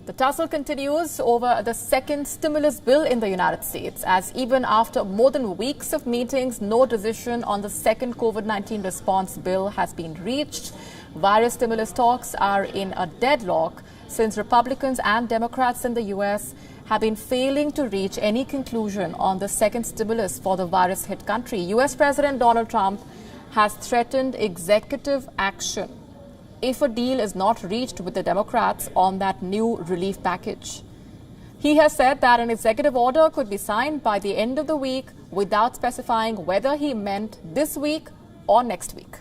The tussle continues over the second stimulus bill in the United States, as even after more than weeks of meetings, no decision on the second COVID-19 response bill has been reached. Virus stimulus talks are in a deadlock since Republicans and Democrats in the U.S. have been failing to reach any conclusion on the second stimulus for the virus-hit country. U.S. President Donald Trump has threatened executive action if a deal is not reached with the Democrats on that new relief package. He has said that an executive order could be signed by the end of the week without specifying whether he meant this week or next week.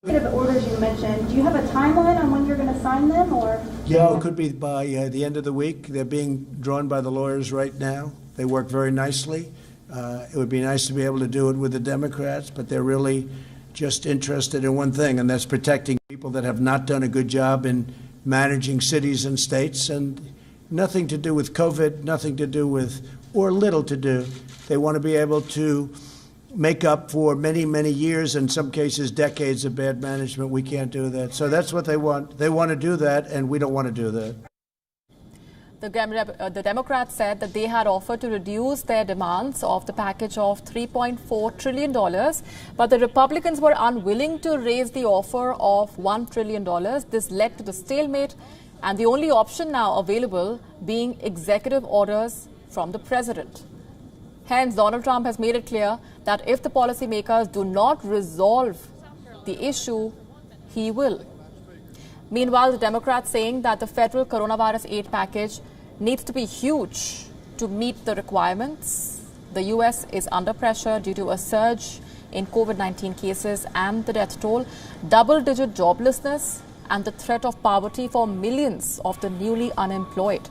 The orders you mentioned, do you have a timeline on when you're going to sign them, or? Yeah, it could be by the end of the week. They're being drawn by the lawyers right now. They work very nicely. It would be nice to be able to do it with the Democrats, but they're really just interested in one thing, and that's protecting people that have not done a good job in managing cities and states, and nothing to do with COVID, nothing to do with, or little to do. They want to be able to make up for many, many years, in some cases decades of bad management. We can't do that. So that's what they want. They want to do that, and we don't want to do that. The Democrats said that they had offered to reduce their demands of the package of $3.4 trillion, but the Republicans were unwilling to raise the offer of $1 trillion. This led to the stalemate, and the only option now available being executive orders from the president. Hence, Donald Trump has made it clear that if the policymakers do not resolve the issue, he will. Meanwhile, the Democrats saying that the federal coronavirus aid package needs to be huge to meet the requirements. The U.S. is under pressure due to a surge in COVID-19 cases and the death toll, double-digit joblessness, and the threat of poverty for millions of the newly unemployed.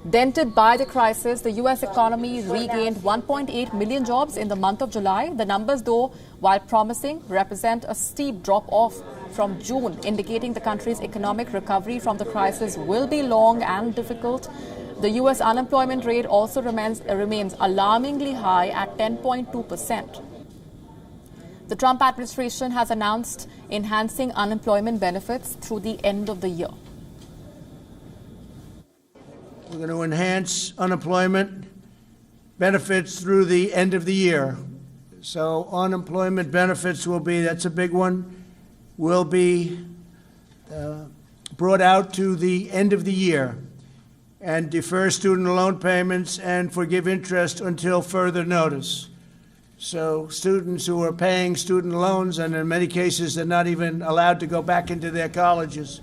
Dented by the crisis, the U.S. economy regained 1.8 million jobs in the month of July. The numbers, though, while promising, represent a steep drop-off from June, indicating the country's economic recovery from the crisis will be long and difficult. The U.S. unemployment rate also remains alarmingly high at 10.2%. The Trump administration has announced enhancing unemployment benefits through the end of the year. We're going to enhance unemployment benefits through the end of the year. So unemployment benefits will be, that's a big one, will be brought out to the end of the year, and defer student loan payments and forgive interest until further notice. So students who are paying student loans, and in many cases they're not even allowed to go back into their colleges,